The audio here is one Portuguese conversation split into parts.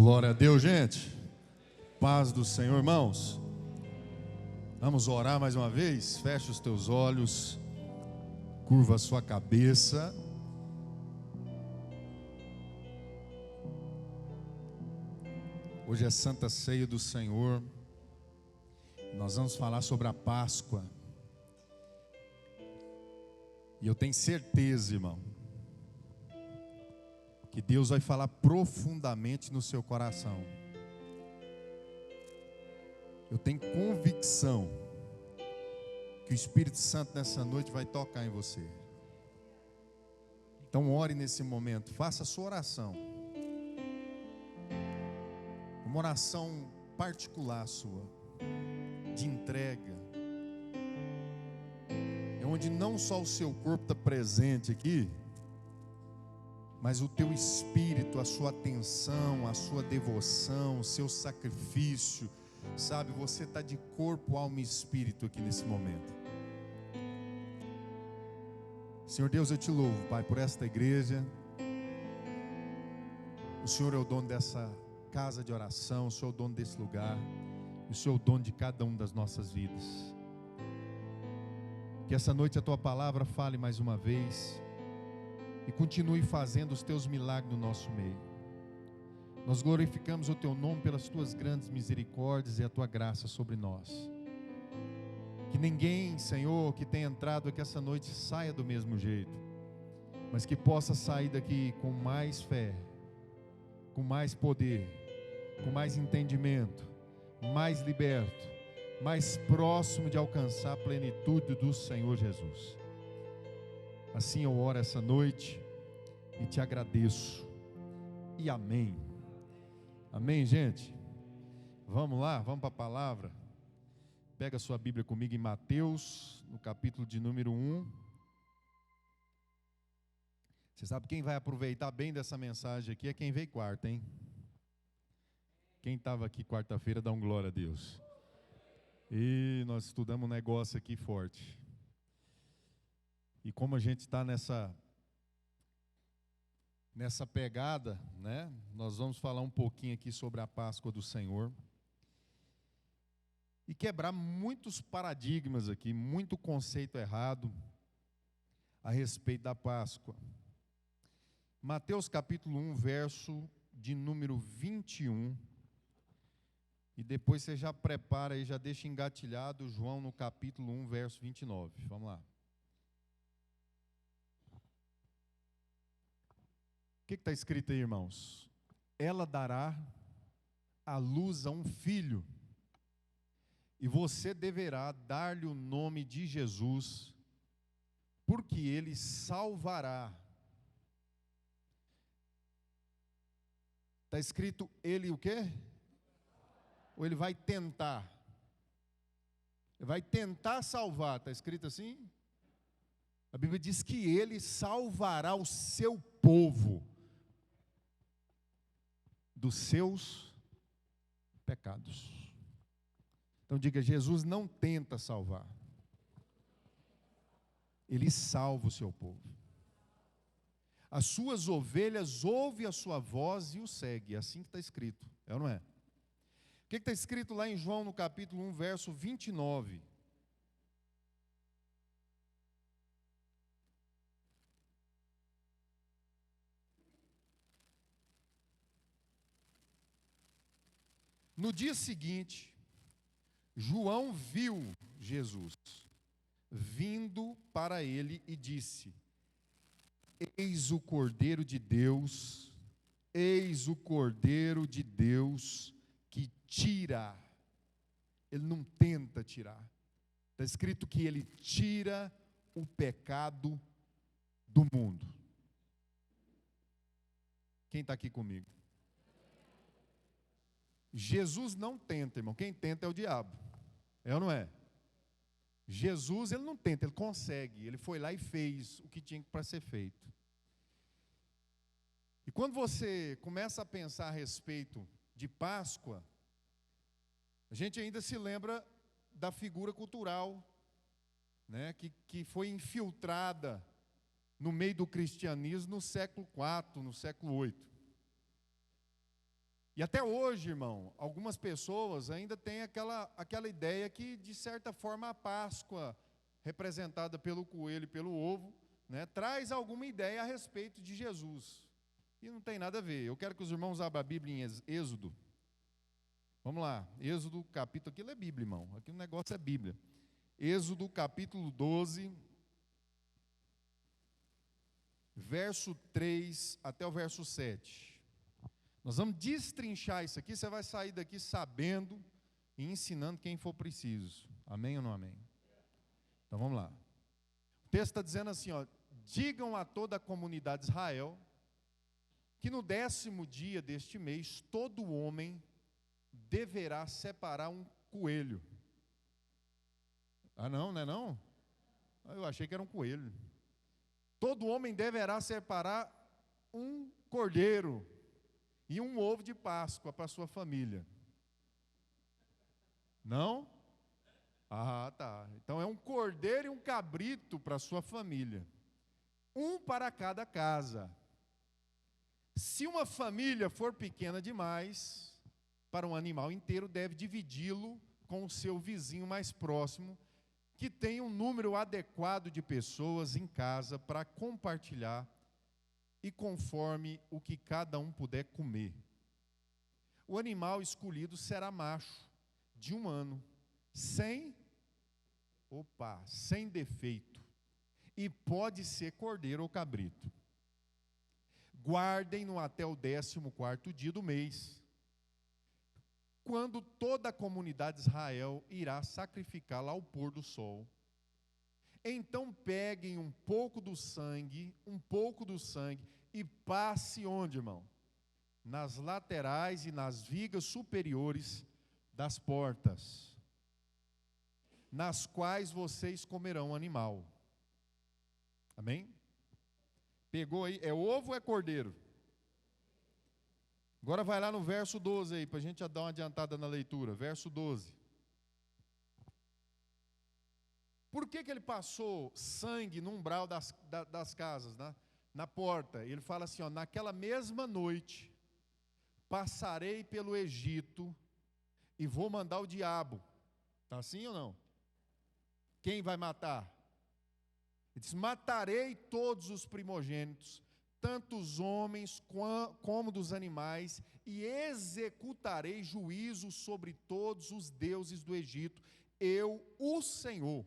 Glória a Deus, gente. Paz do Senhor, irmãos. Vamos orar mais uma vez. Fecha os teus olhos, curva a sua cabeça. Hoje é Santa Ceia do Senhor. Nós vamos falar sobre a Páscoa. E eu tenho certeza, irmão, que Deus vai falar profundamente no seu coração. Eu tenho convicção que o Espírito Santo nessa noite vai tocar em você. Então ore nesse momento, faça a sua oração. Uma oração particular sua, de entrega. É onde não só o seu corpo está presente aqui, mas o teu espírito, a sua atenção, a sua devoção, o seu sacrifício, sabe, você está de corpo, alma e espírito aqui nesse momento. Senhor Deus, eu te louvo, Pai, por esta igreja. O Senhor é o dono dessa casa de oração, o Senhor é o dono desse lugar, e o Senhor é o dono de cada uma das nossas vidas. Que essa noite a tua palavra fale mais uma vez e continue fazendo os teus milagres no nosso meio. Nós glorificamos o teu nome pelas tuas grandes misericórdias e a tua graça sobre nós. Que ninguém, Senhor, que tenha entrado aqui essa noite saia do mesmo jeito, mas que possa sair daqui com mais fé, com mais poder, com mais entendimento, mais liberto, mais próximo de alcançar a plenitude do Senhor Jesus. Assim eu oro essa noite e te agradeço. E amém. Amém, gente? Vamos lá, vamos para a palavra. Pega a sua Bíblia comigo em Mateus, no capítulo de número 1. Você sabe quem vai aproveitar bem dessa mensagem aqui é quem veio quarta, hein? Quem estava aqui quarta-feira, dá um glória a Deus. E nós estudamos um negócio aqui forte. E como a gente está nessa pegada, né? Nós vamos falar um pouquinho aqui sobre a Páscoa do Senhor. E quebrar muitos paradigmas aqui, muito conceito errado a respeito da Páscoa. Mateus capítulo 1, verso de número 21. E depois você já prepara e já deixa engatilhado João no capítulo 1, verso 29. Vamos lá. O que está escrito aí, irmãos? Ela dará à luz a um filho, e você deverá dar-lhe o nome de Jesus, porque ele salvará. Está escrito ele o quê? Ou ele vai tentar? Ele vai tentar salvar, está escrito assim? A Bíblia diz que ele salvará o seu povo dos seus pecados. Então diga, Jesus não tenta salvar. Ele salva o seu povo. As suas ovelhas ouvem a sua voz e o seguem. É assim que está escrito, é ou não é? O que está escrito lá em João no capítulo 1, verso 29? No dia seguinte, João viu Jesus vindo para ele e disse: Eis o Cordeiro de Deus, eis o Cordeiro de Deus que tira. Ele não tenta tirar. Está escrito que ele tira o pecado do mundo. Quem está aqui comigo? Jesus não tenta, irmão. Quem tenta é o diabo. É ou não é? Jesus, ele não tenta, ele consegue. Ele foi lá e fez o que tinha para ser feito. E quando você começa a pensar a respeito de Páscoa, a gente ainda se lembra da figura cultural, né, que foi infiltrada no meio do cristianismo no século IV, no século VIII. E até hoje, irmão, algumas pessoas ainda têm aquela ideia que, de certa forma, a Páscoa, representada pelo coelho e pelo ovo, né, traz alguma ideia a respeito de Jesus. E não tem nada a ver. Eu quero que os irmãos abram a Bíblia em Êxodo. Vamos lá, Êxodo capítulo, aquilo é Bíblia, irmão, aqui o negócio é Bíblia. Êxodo capítulo 12, verso 3 até o verso 7. Nós vamos destrinchar isso aqui, você vai sair daqui sabendo e ensinando quem for preciso. Amém ou não amém? Então vamos lá. O texto está dizendo assim, ó: digam a toda a comunidade de Israel que no 10º dia deste mês, todo homem deverá separar um coelho. Ah, não, não é não? Eu achei que era um coelho. Todo homem deverá separar um cordeiro e um ovo de Páscoa para sua família. Não? Ah, tá. Então é um cordeiro e um cabrito para sua família. Um para cada casa. Se uma família for pequena demais, para um animal inteiro, deve dividi-lo com o seu vizinho mais próximo, que tem um número adequado de pessoas em casa para compartilhar e conforme o que cada um puder comer. O animal escolhido será macho, de 1 ano, sem defeito, e pode ser cordeiro ou cabrito. Guardem-no até o 14º dia do mês, quando toda a comunidade de Israel irá sacrificá-la ao pôr do sol. Então peguem um pouco do sangue, e passe onde, irmão? Nas laterais e nas vigas superiores das portas, nas quais vocês comerão o animal. Amém? Pegou aí? É ovo ou é cordeiro? Agora vai lá no verso 12 aí, para a gente dar uma adiantada na leitura. Verso 12. Por que ele passou sangue no umbral das casas, né? Na porta? Ele fala assim, ó: naquela mesma noite, passarei pelo Egito e vou mandar o diabo. Está assim ou não? Quem vai matar? Ele diz: matarei todos os primogênitos, tanto os homens como dos animais, e executarei juízo sobre todos os deuses do Egito, eu, o Senhor.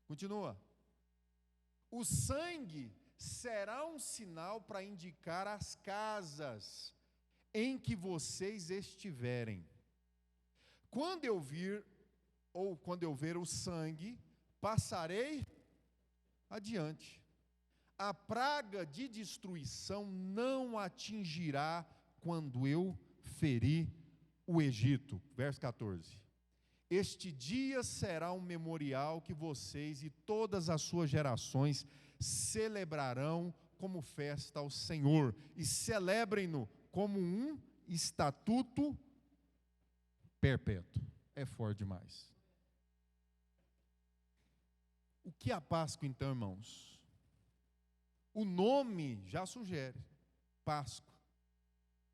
Continua. O sangue será um sinal para indicar as casas em que vocês estiverem. Quando eu ver o sangue, passarei adiante. A praga de destruição não atingirá quando eu ferir o Egito. Verso 14. Este dia será um memorial que vocês e todas as suas gerações celebrarão como festa ao Senhor, e celebrem-no como um estatuto perpétuo. É forte demais. O que é a Páscoa então, irmãos? O nome já sugere: Páscoa,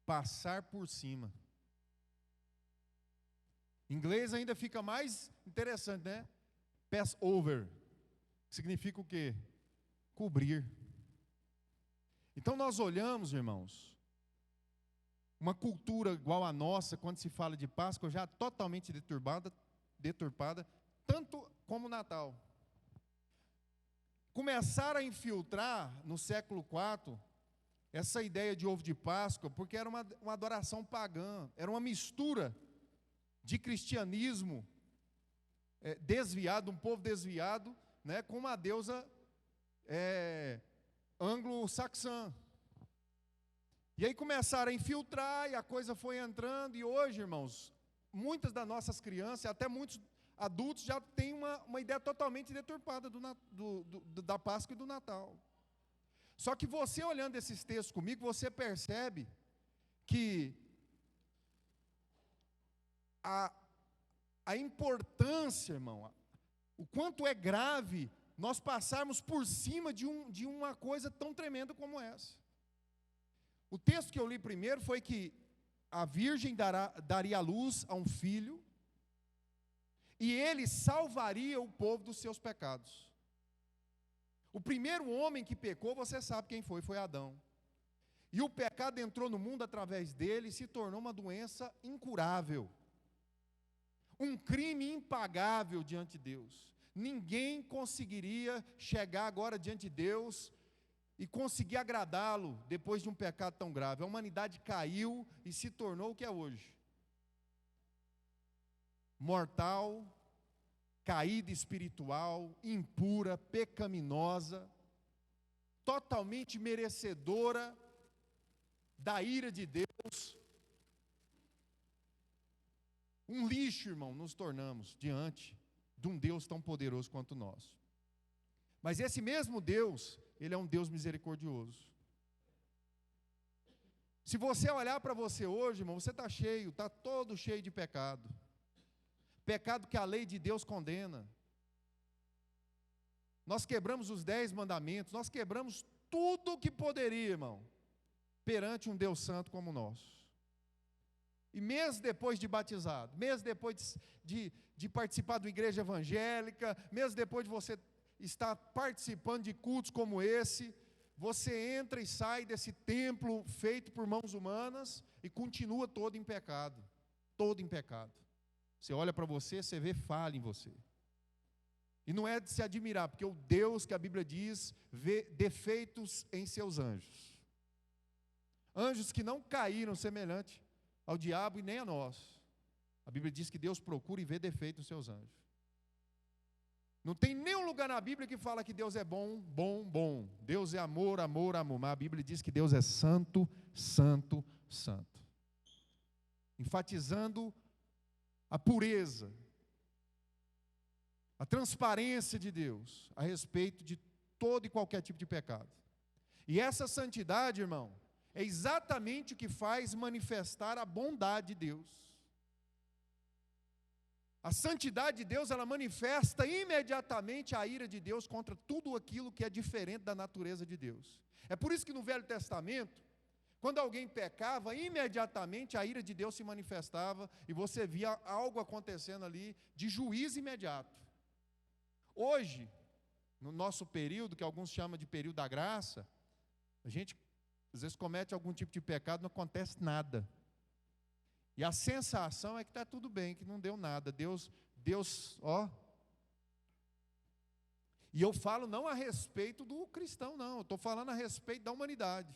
passar por cima. Em inglês ainda fica mais interessante, né? Passover, significa o quê? Cobrir. Então nós olhamos, irmãos, uma cultura igual a nossa, quando se fala de Páscoa, já totalmente deturpada, tanto como o Natal. Começaram a infiltrar no século IV essa ideia de ovo de Páscoa, porque era uma adoração pagã, era uma mistura de cristianismo desviado, um povo desviado, né, com uma deusa anglo-saxã. E aí começaram a infiltrar, e a coisa foi entrando, e hoje, irmãos, muitas das nossas crianças, até muitos adultos, já têm uma ideia totalmente deturpada da Páscoa e do Natal. Só que você, olhando esses textos comigo, você percebe que a importância, irmão, o quanto é grave nós passarmos por cima de uma coisa tão tremenda como essa. O texto que eu li primeiro foi que a virgem daria à luz a um filho, e ele salvaria o povo dos seus pecados. O primeiro homem que pecou, você sabe quem foi? Foi Adão. E o pecado entrou no mundo através dele e se tornou uma doença incurável. Um crime impagável diante de Deus. Ninguém conseguiria chegar agora diante de Deus e conseguir agradá-lo depois de um pecado tão grave. A humanidade caiu e se tornou o que é hoje. Mortal, caída espiritual, impura, pecaminosa, totalmente merecedora da ira de Deus. Um lixo, irmão, nos tornamos diante de um Deus tão poderoso quanto o nosso. Mas esse mesmo Deus, Ele é um Deus misericordioso. Se você olhar para você hoje, irmão, você está cheio, está todo cheio de pecado. Pecado que a lei de Deus condena. Nós quebramos os 10 mandamentos, nós quebramos tudo o que poderia, irmão, perante um Deus santo como o nosso. E meses depois de batizado, meses depois de participar de uma igreja evangélica, meses depois de você estar participando de cultos como esse, você entra e sai desse templo feito por mãos humanas e continua todo em pecado. Todo em pecado. Você olha para você, você vê falha em você. E não é de se admirar, porque o Deus que a Bíblia diz, vê defeitos em seus anjos. Anjos que não caíram semelhante ao diabo e nem a nós. A Bíblia diz que Deus procura e vê defeito nos seus anjos. Não tem nenhum lugar na Bíblia que fala que Deus é bom, bom, bom. Deus é amor, amor, amor. Mas a Bíblia diz que Deus é santo, santo, santo. Enfatizando a pureza, a transparência de Deus a respeito de todo e qualquer tipo de pecado. E essa santidade, irmão, é exatamente o que faz manifestar a bondade de Deus. A santidade de Deus, ela manifesta imediatamente a ira de Deus contra tudo aquilo que é diferente da natureza de Deus. É por isso que no Velho Testamento, quando alguém pecava, imediatamente a ira de Deus se manifestava e você via algo acontecendo ali de juízo imediato. Hoje, no nosso período, que alguns chamam de período da graça, a gente às vezes comete algum tipo de pecado, não acontece nada. E a sensação é que está tudo bem, que não deu nada. Deus, ó. E eu falo não a respeito do cristão, não. Eu estou falando a respeito da humanidade.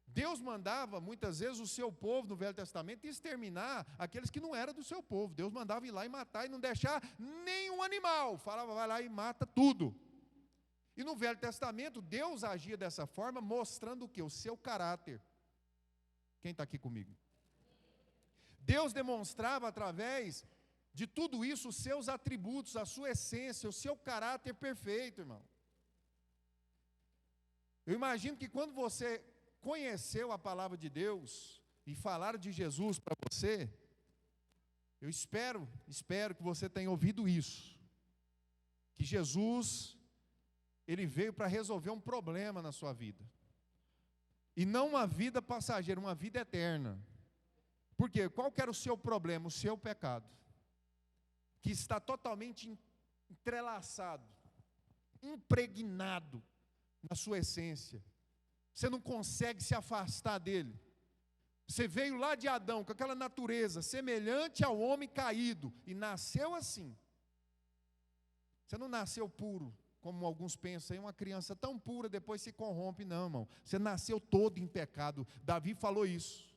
Deus mandava, muitas vezes, o seu povo no Velho Testamento exterminar aqueles que não eram do seu povo. Deus mandava ir lá e matar e não deixar nenhum animal. Falava, vai lá e mata tudo. E no Velho Testamento, Deus agia dessa forma, mostrando o quê? O seu caráter. Quem está aqui comigo? Deus demonstrava através de tudo isso os seus atributos, a sua essência, o seu caráter perfeito, irmão. Eu imagino que quando você conheceu a palavra de Deus e falaram de Jesus para você, eu espero que você tenha ouvido isso, que Jesus, Ele veio para resolver um problema na sua vida, e não uma vida passageira, uma vida eterna. Por quê? Qual que era o seu problema? O seu pecado, que está totalmente entrelaçado, impregnado na sua essência. Você não consegue se afastar dele. Você veio lá de Adão, com aquela natureza semelhante ao homem caído, e nasceu assim. Você não nasceu puro, como alguns pensam, uma criança tão pura depois se corrompe. Não, irmão. Você nasceu todo em pecado. Davi falou isso.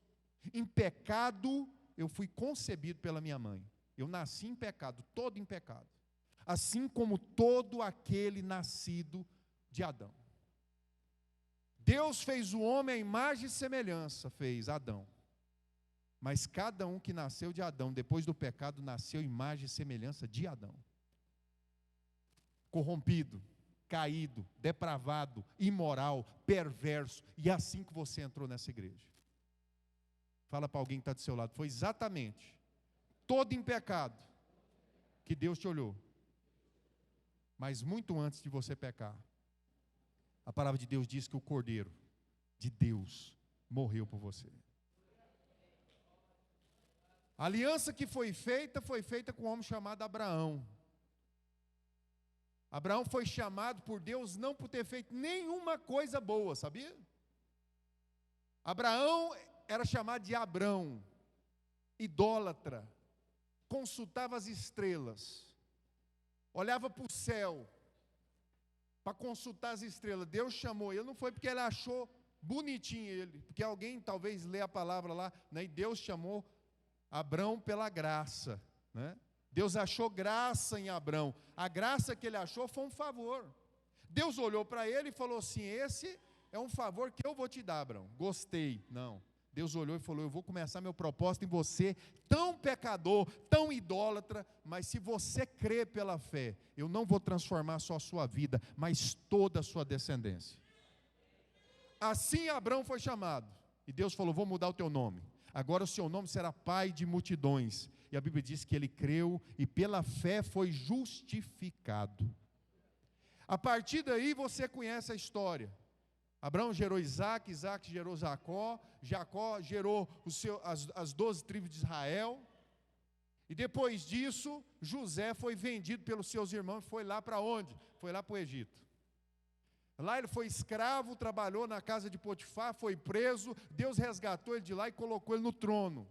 Em pecado eu fui concebido pela minha mãe. Eu nasci em pecado, todo em pecado. Assim como todo aquele nascido de Adão. Deus fez o homem à imagem e semelhança, fez Adão. Mas cada um que nasceu de Adão, depois do pecado, nasceu imagem e semelhança de Adão. Corrompido, caído, depravado, imoral, perverso. E é assim que você entrou nessa igreja. Fala para alguém que está do seu lado. Foi exatamente todo em pecado que Deus te olhou. Mas muito antes de você pecar, a palavra de Deus diz que o Cordeiro de Deus morreu por você. A aliança que foi feita com um homem chamado Abraão. Abraão foi chamado por Deus não por ter feito nenhuma coisa boa, sabia? Abraão era chamado de Abrão, idólatra, consultava as estrelas, olhava para o céu para consultar as estrelas. Deus chamou ele, não foi porque ele achou bonitinho ele, porque alguém talvez lê a palavra lá, né, e Deus chamou Abrão pela graça, né? Deus achou graça em Abrão. A graça que ele achou foi um favor. Deus olhou para ele e falou assim: esse é um favor que eu vou te dar, Abrão. Gostei. Não. Deus olhou e falou: eu vou começar meu propósito em você, tão pecador, tão idólatra, mas se você crer pela fé, eu não vou transformar só a sua vida, mas toda a sua descendência. Assim Abrão foi chamado. E Deus falou: vou mudar o teu nome. Agora o seu nome será pai de multidões. E a Bíblia diz que ele creu e pela fé foi justificado. A partir daí você conhece a história. Abraão gerou Isaac, Isaac gerou Jacó, Jacó gerou as 12 tribos de Israel. E depois disso, José foi vendido pelos seus irmãos. Foi lá para onde? Foi lá para o Egito. Lá ele foi escravo, trabalhou na casa de Potifar, foi preso. Deus resgatou ele de lá e colocou ele no trono.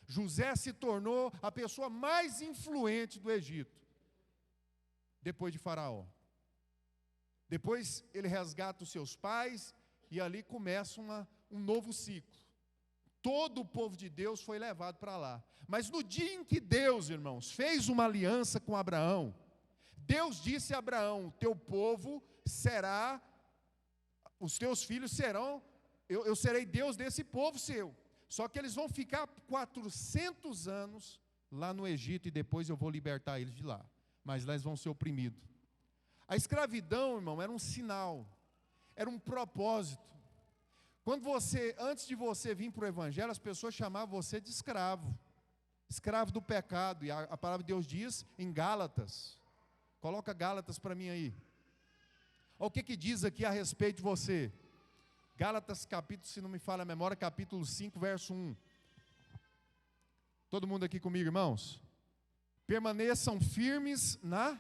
José se tornou a pessoa mais influente do Egito, depois de Faraó. Depois ele resgata os seus pais e ali começa um novo ciclo. Todo o povo de Deus foi levado para lá. Mas no dia em que Deus, irmãos, fez uma aliança com Abraão, Deus disse a Abraão: teu povo será, os teus filhos serão, eu serei Deus desse povo seu. Só que eles vão ficar 400 anos lá no Egito e depois eu vou libertar eles de lá. Mas lá eles vão ser oprimidos. A escravidão, irmão, era um sinal, era um propósito. Quando antes de você vir para o Evangelho, as pessoas chamavam você de escravo. Escravo do pecado. E a palavra de Deus diz em Gálatas. Coloca Gálatas para mim aí. Olha o que diz aqui a respeito de você. Gálatas capítulo, se não me falha a memória, capítulo 5, verso 1. Todo mundo aqui comigo, irmãos? Permaneçam firmes na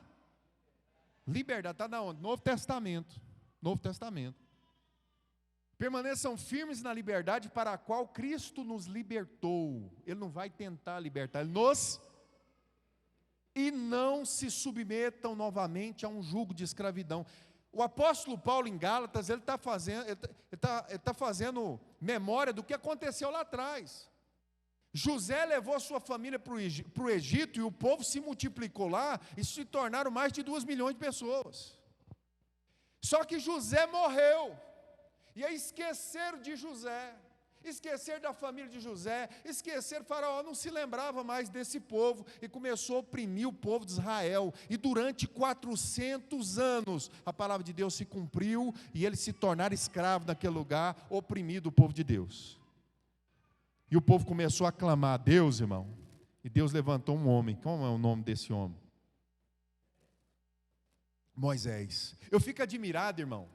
liberdade. Está na onde? Novo Testamento. Novo Testamento. Permaneçam firmes na liberdade para a qual Cristo nos libertou. Ele não vai tentar libertar, Ele nos... E não se submetam novamente a um jugo de escravidão. O apóstolo Paulo em Gálatas, ele está fazendo memória do que aconteceu lá atrás. José levou sua família para o Egito e o povo se multiplicou lá e se tornaram mais de 2 milhões de pessoas. Só que José morreu. E aí esqueceram de José, esqueceram da família de José, esqueceram, Faraó não se lembrava mais desse povo e começou a oprimir o povo de Israel. E durante 400 anos a palavra de Deus se cumpriu e eles se tornaram escravos naquele lugar, oprimido o povo de Deus. E o povo começou a clamar a Deus, irmão. E Deus levantou um homem. Qual é o nome desse homem? Moisés. Eu fico admirado, irmão.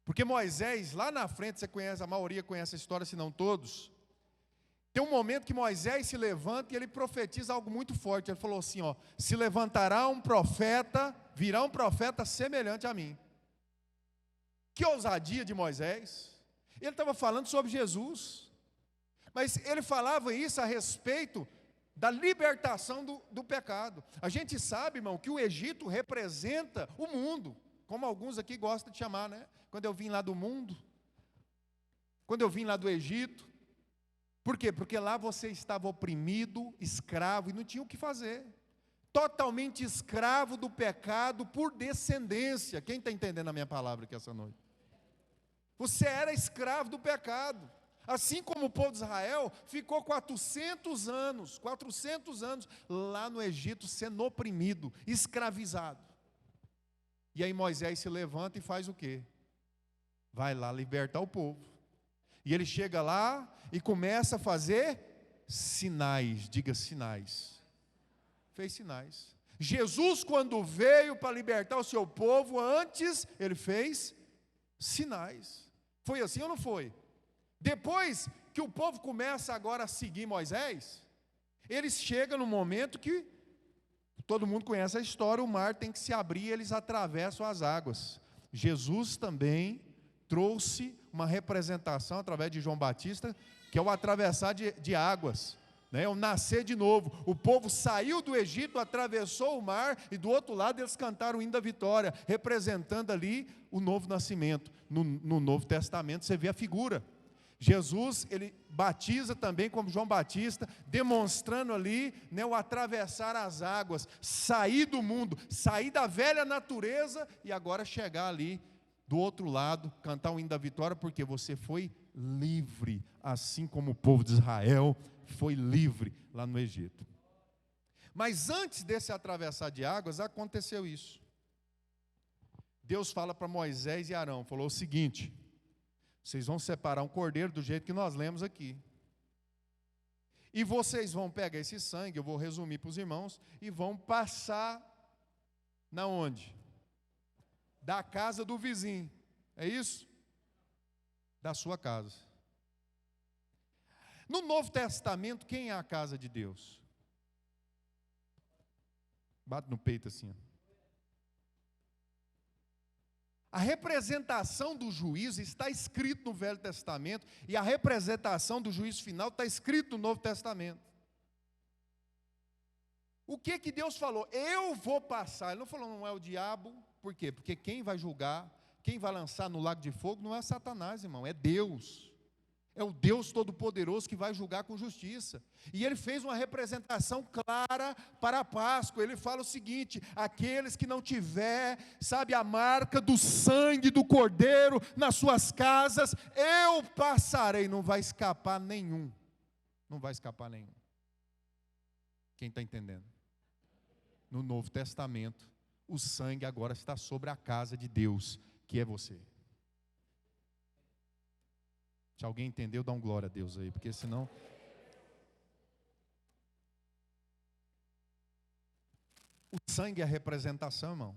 Porque Moisés, lá na frente, você conhece, a maioria conhece a história, se não todos. Tem um momento que Moisés se levanta e ele profetiza algo muito forte. Ele falou assim, ó: se levantará um profeta, virá um profeta semelhante a mim. Que ousadia de Moisés. Ele estava falando sobre Jesus. Mas ele falava isso a respeito da libertação do pecado. A gente sabe, irmão, que o Egito representa o mundo, como alguns aqui gostam de chamar, né? Quando eu vim lá do mundo, quando eu vim lá do Egito. Por quê? Porque lá você estava oprimido, escravo, e não tinha o que fazer. Totalmente escravo do pecado por descendência. Quem está entendendo a minha palavra aqui essa noite? Você era escravo do pecado. Assim como o povo de Israel ficou 400 anos lá no Egito sendo oprimido, escravizado. E aí Moisés se levanta e faz o quê? Vai lá libertar o povo. E ele chega lá e começa a fazer sinais, diga sinais. Fez sinais. Jesus, quando veio para libertar o seu povo, antes ele fez sinais. Foi assim ou não foi? Depois que o povo começa agora a seguir Moisés, eles chegam no momento que, todo mundo conhece a história, o mar tem que se abrir e eles atravessam as águas. Jesus também trouxe uma representação através de João Batista, que é o atravessar de águas, né? O nascer de novo. O povo saiu do Egito, atravessou o mar, e do outro lado eles cantaram o hino da vitória, representando ali o novo nascimento. No Novo Testamento você vê a figura. Jesus, ele batiza também como João Batista, demonstrando ali, né, o atravessar as águas, sair do mundo, sair da velha natureza e agora chegar ali do outro lado, cantar o hino da vitória, porque você foi livre, assim como o povo de Israel foi livre lá no Egito. Mas antes desse atravessar de águas, aconteceu isso. Deus fala para Moisés e Arão, falou o seguinte: vocês vão separar um cordeiro do jeito que nós lemos aqui. E vocês vão pegar esse sangue, eu vou resumir para os irmãos, e vão passar na onde? Da casa do vizinho. É isso? Da sua casa. No Novo Testamento, quem é a casa de Deus? Bate no peito assim, ó. A representação do juízo está escrito no Velho Testamento, e a representação do juízo final está escrito no Novo Testamento. O que que Deus falou? Eu vou passar. Ele não falou, não é o diabo. Por quê? Porque quem vai julgar, quem vai lançar no lago de fogo não é Satanás, irmão, é Deus. É o Deus Todo-Poderoso que vai julgar com justiça. E ele fez uma representação clara para a Páscoa. Ele fala o seguinte: aqueles que não tiver, sabe, a marca do sangue do Cordeiro nas suas casas, eu passarei. Não vai escapar nenhum. Não vai escapar nenhum. Quem está entendendo? No Novo Testamento, o sangue agora está sobre a casa de Deus, que é você. Se alguém entendeu, dá um glória a Deus aí, porque senão... O sangue é a representação, irmão.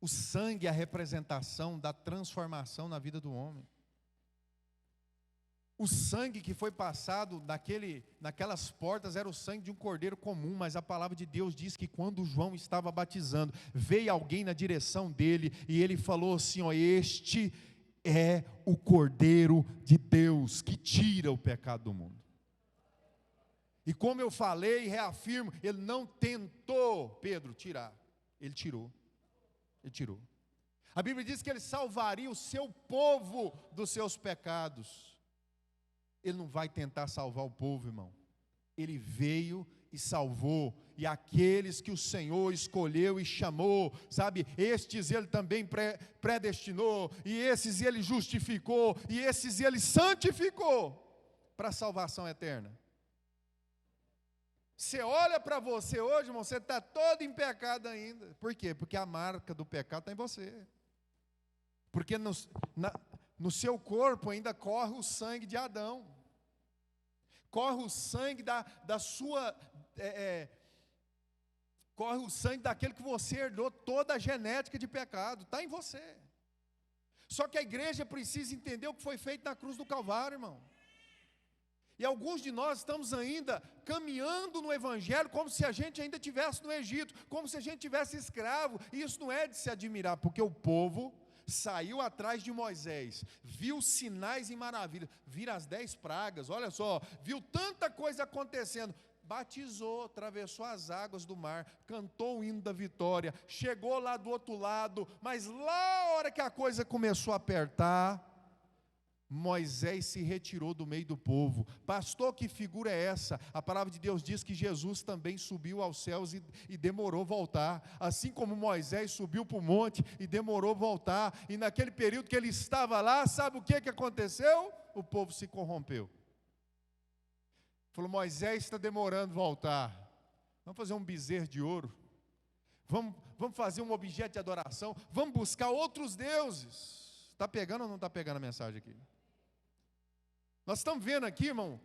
O sangue é a representação da transformação na vida do homem. O sangue que foi passado naquelas portas era o sangue de um cordeiro comum, mas a palavra de Deus diz que quando João estava batizando, veio alguém na direção dele, e ele falou assim, ó, este é o Cordeiro de Deus que tira o pecado do mundo. E como eu falei e reafirmo, ele não tentou, Pedro, tirar. Ele tirou. Ele tirou. A Bíblia diz que ele salvaria o seu povo dos seus pecados. Ele não vai tentar salvar o povo, irmão. Ele veio e salvou, e aqueles que o Senhor escolheu e chamou, sabe, estes ele também predestinou, e esses ele justificou, e esses ele santificou, para a salvação eterna. Você olha para você hoje, irmão, você está todo em pecado ainda. Por quê? Porque a marca do pecado está em você. Porque no seu corpo ainda corre o sangue de Adão. Corre o sangue da sua... corre o sangue daquele que você herdou toda a genética de pecado. Está em você. Só que a igreja precisa entender o que foi feito na cruz do Calvário, irmão. E alguns de nós estamos ainda caminhando no Evangelho como se a gente ainda estivesse no Egito, como se a gente estivesse escravo. E isso não é de se admirar, porque o povo saiu atrás de Moisés, viu sinais e maravilhas, viram as 10 pragas, olha só, viu tanta coisa acontecendo, batizou, atravessou as águas do mar, cantou o hino da vitória, chegou lá do outro lado, mas lá a hora que a coisa começou a apertar, Moisés se retirou do meio do povo. Pastor, que figura é essa? A palavra de Deus diz que Jesus também subiu aos céus e demorou voltar. Assim como Moisés subiu para o monte e demorou voltar. E naquele período que ele estava lá, sabe o que aconteceu? O povo se corrompeu. Falou, Moisés está demorando voltar. Vamos fazer um bezerro de ouro. Vamos fazer um objeto de adoração. Vamos buscar outros deuses. Está pegando ou não está pegando a mensagem aqui? Nós estamos vendo aqui, irmão,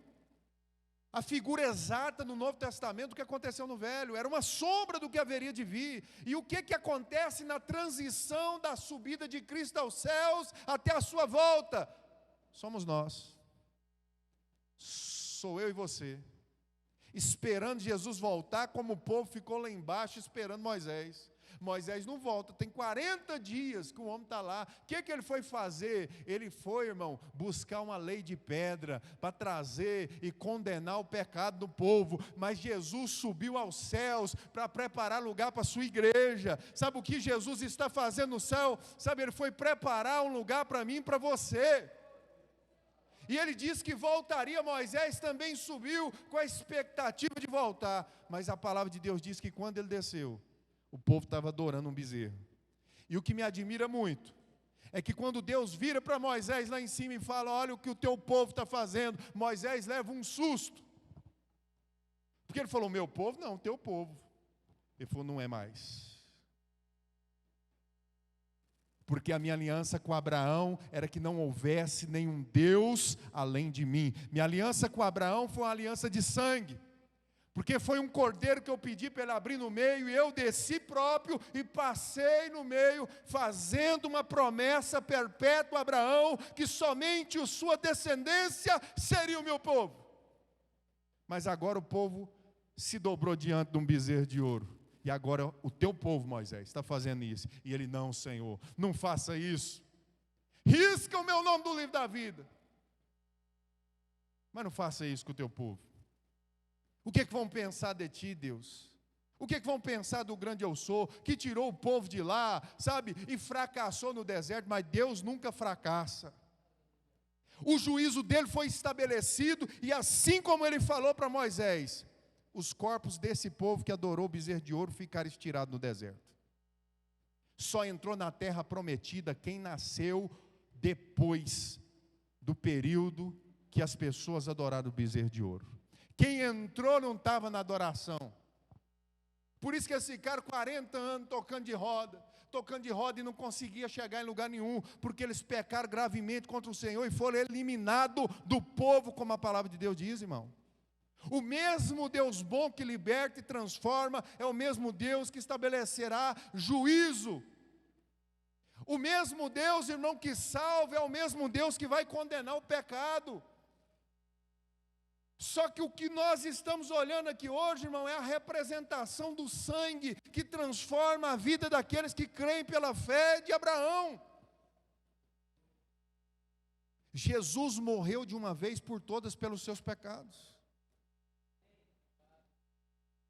a figura exata no Novo Testamento do que aconteceu no Velho. Era uma sombra do que haveria de vir. E o que acontece na transição da subida de Cristo aos céus até a sua volta? Somos nós. sou eu e você, esperando Jesus voltar, como o povo ficou lá embaixo esperando Moisés. Moisés não volta, tem 40 dias que o homem está lá. O que ele foi fazer? Ele foi, irmão, buscar uma lei de pedra para trazer e condenar o pecado do povo. Mas Jesus subiu aos céus para preparar lugar para a sua igreja. Sabe o que Jesus está fazendo no céu? Sabe, ele foi preparar um lugar para mim e para você. E ele disse que voltaria. Moisés também subiu com a expectativa de voltar. Mas a palavra de Deus diz que quando ele desceu, o povo estava adorando um bezerro. E o que me admira muito é que quando Deus vira para Moisés lá em cima e fala: olha o que o teu povo está fazendo, Moisés leva um susto. Porque ele falou: meu povo? Não, teu povo. Ele falou: não é mais. Porque a minha aliança com Abraão era que não houvesse nenhum Deus além de mim. Minha aliança com Abraão foi uma aliança de sangue. Porque foi um cordeiro que eu pedi para ele abrir no meio, e eu desci próprio e passei no meio, fazendo uma promessa perpétua a Abraão, que somente a sua descendência seria o meu povo. Mas agora o povo se dobrou diante de um bezerro de ouro. E agora o teu povo, Moisés, está fazendo isso. E ele: não, Senhor, não faça isso. Risca o meu nome do livro da vida. Mas não faça isso com o teu povo. O que vão pensar de ti, Deus? O que vão pensar do grande eu sou, que tirou o povo de lá, sabe, e fracassou no deserto? Mas Deus nunca fracassa. O juízo dele foi estabelecido, e assim como ele falou para Moisés, os corpos desse povo que adorou o bezerro de ouro ficaram estirados no deserto. Só entrou na terra prometida quem nasceu depois do período que as pessoas adoraram o bezerro de ouro. Quem entrou não estava na adoração. Por isso que esse cara, 40 anos tocando de roda e não conseguia chegar em lugar nenhum, porque eles pecaram gravemente contra o Senhor e foram eliminados do povo, como a palavra de Deus diz, irmão. O mesmo Deus bom que liberta e transforma é o mesmo Deus que estabelecerá juízo. O mesmo Deus, irmão, que salva é o mesmo Deus que vai condenar o pecado. Só que o que nós estamos olhando aqui hoje, irmão, é a representação do sangue que transforma a vida daqueles que creem pela fé de Abraão. Jesus morreu de uma vez por todas pelos seus pecados.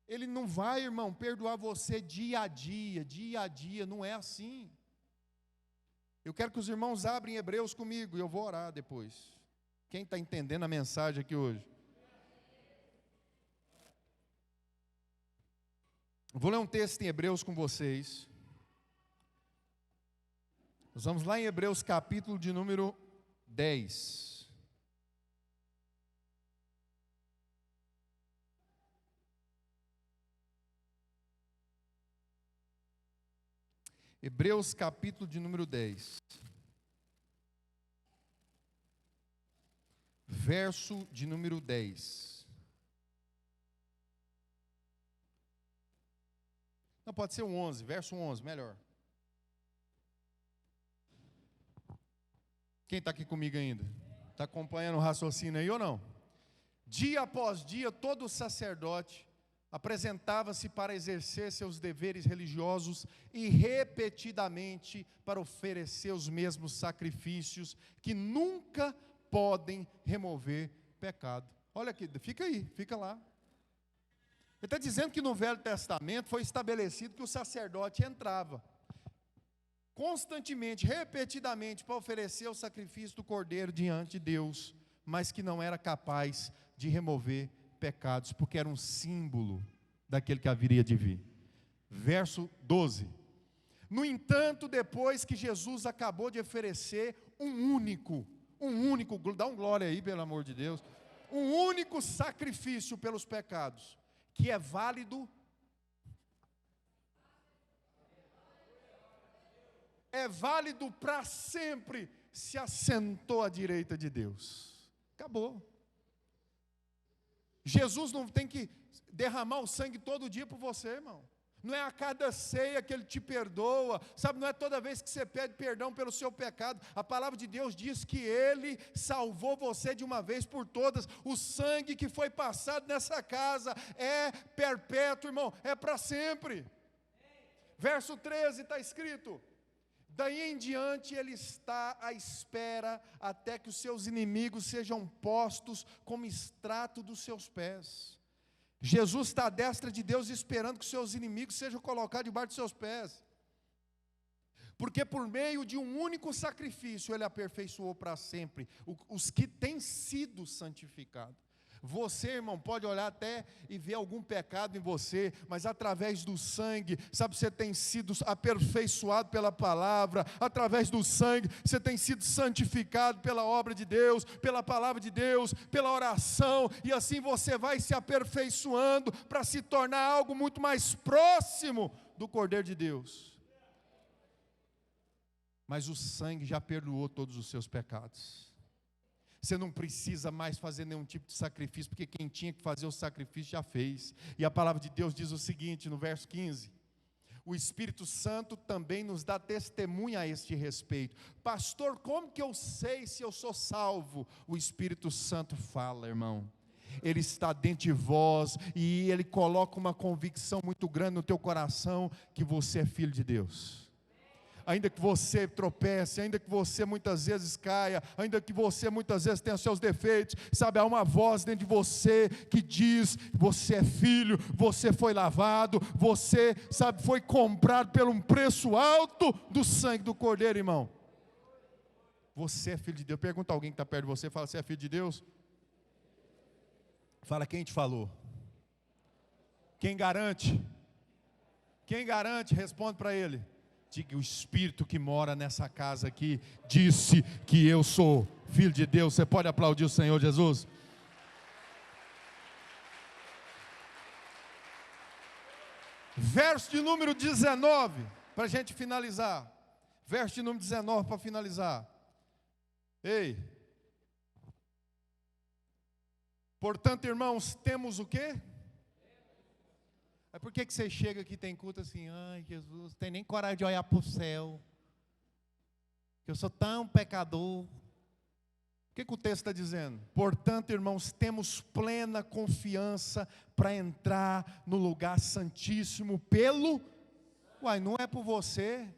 Ele não vai, irmão, perdoar você dia a dia, não é assim. Eu quero que os irmãos abrem Hebreus comigo e eu vou orar depois. Quem está entendendo a mensagem aqui hoje? Vou ler um texto em Hebreus com vocês. Nós vamos lá em Hebreus capítulo de número 10. Hebreus capítulo de número 10. Verso de número 10. Não, pode ser o 11, verso 11, melhor. Quem está aqui comigo ainda? Está acompanhando o raciocínio aí ou não? Dia após dia, todo sacerdote apresentava-se para exercer seus deveres religiosos e repetidamente para oferecer os mesmos sacrifícios que nunca podem remover pecado. Olha aqui, fica aí, fica lá. Ele está dizendo que no Velho Testamento foi estabelecido que o sacerdote entrava constantemente, repetidamente, para oferecer o sacrifício do cordeiro diante de Deus, mas que não era capaz de remover pecados, porque era um símbolo daquele que haveria de vir. Verso 12. No entanto, depois que Jesus acabou de oferecer um único, dá um glória aí, pelo amor de Deus, um único sacrifício pelos pecados, que é válido para sempre, se assentou à direita de Deus. Acabou. Jesus não tem que derramar o sangue todo dia por você, irmão. Não é a cada ceia que Ele te perdoa, sabe? Não é toda vez que você pede perdão pelo seu pecado. A palavra de Deus diz que Ele salvou você de uma vez por todas. O sangue que foi passado nessa casa é perpétuo, irmão, é para sempre. Verso 13 está escrito: daí em diante Ele está à espera até que os seus inimigos sejam postos como estrato dos seus pés. Jesus está à destra de Deus esperando que os seus inimigos sejam colocados debaixo dos seus pés. Porque por meio de um único sacrifício Ele aperfeiçoou para sempre os que têm sido santificados. Você, irmão, pode olhar até e ver algum pecado em você, mas através do sangue, sabe, você tem sido aperfeiçoado pela palavra, através do sangue, você tem sido santificado pela obra de Deus, pela palavra de Deus, pela oração, e assim você vai se aperfeiçoando para se tornar algo muito mais próximo do Cordeiro de Deus. Mas o sangue já perdoou todos os seus pecados. Você não precisa mais fazer nenhum tipo de sacrifício, porque quem tinha que fazer o sacrifício já fez. E a palavra de Deus diz o seguinte, no verso 15: o Espírito Santo também nos dá testemunha a este respeito. Pastor, como que eu sei se eu sou salvo? O Espírito Santo fala, irmão. Ele está dentro de vós, e Ele coloca uma convicção muito grande no teu coração, que você é filho de Deus. Ainda que você tropece, ainda que você muitas vezes caia, ainda que você muitas vezes tenha seus defeitos, sabe, há uma voz dentro de você que diz: você é filho, você foi lavado, você, sabe, foi comprado por um preço alto do sangue do Cordeiro, irmão. Você é filho de Deus. Pergunta a alguém que está perto de você, fala: você é filho de Deus? Fala: quem te falou? Quem garante? Quem garante? Responde para ele. Diga: o Espírito que mora nessa casa aqui disse que eu sou filho de Deus. Você pode aplaudir o Senhor Jesus? Verso de número 19, para a gente finalizar. Verso de número 19 para finalizar. Ei! Portanto, irmãos, temos o quê? Mas por que você chega aqui e tem culto assim? Ai, Jesus, não tem nem coragem de olhar para o céu, que eu sou tão pecador. O que o texto está dizendo? Portanto, irmãos, temos plena confiança para entrar no lugar santíssimo não é por você,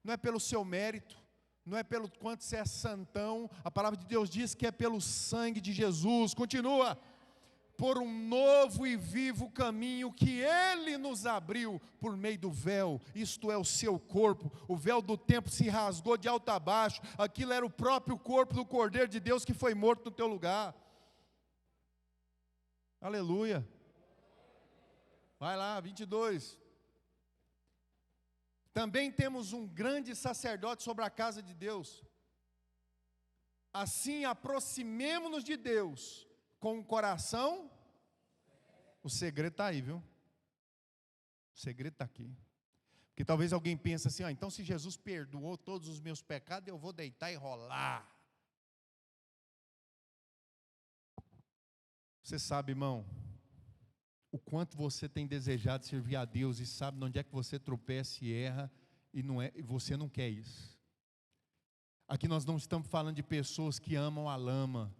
não é pelo seu mérito, não é pelo quanto você é santão. A palavra de Deus diz que é pelo sangue de Jesus. Continua: por um novo e vivo caminho que Ele nos abriu por meio do véu, isto é o seu corpo. O véu do templo se rasgou de alto a baixo, aquilo era o próprio corpo do Cordeiro de Deus que foi morto no teu lugar. Aleluia. Vai lá, 22. Também temos um grande sacerdote sobre a casa de Deus. Assim aproximemo-nos de Deus com o coração. O segredo está aí, viu? O segredo está aqui. Porque talvez alguém pense assim: então se Jesus perdoou todos os meus pecados, eu vou deitar e rolar. Você sabe, irmão, o quanto você tem desejado servir a Deus, e sabe onde é que você tropeça e erra, e você não quer isso. Aqui nós não estamos falando de pessoas que amam a lama,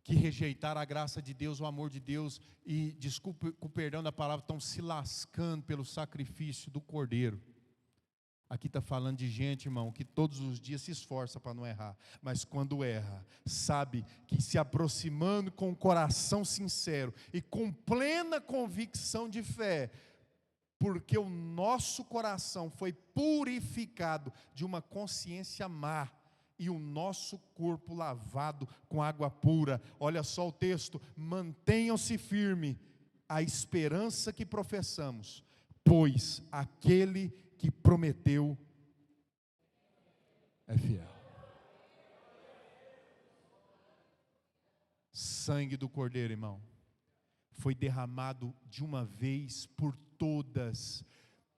que rejeitaram a graça de Deus, o amor de Deus, e, desculpe com o perdão da palavra, estão se lascando pelo sacrifício do Cordeiro. Aqui está falando de gente, irmão, que todos os dias se esforça para não errar, mas quando erra, sabe que se aproximando com o coração sincero e com plena convicção de fé, porque o nosso coração foi purificado de uma consciência má, e o nosso corpo lavado com água pura. Olha só o texto: mantenham-se firme a esperança que professamos, pois aquele que prometeu é fiel. Sangue do Cordeiro, irmão, foi derramado de uma vez por todas,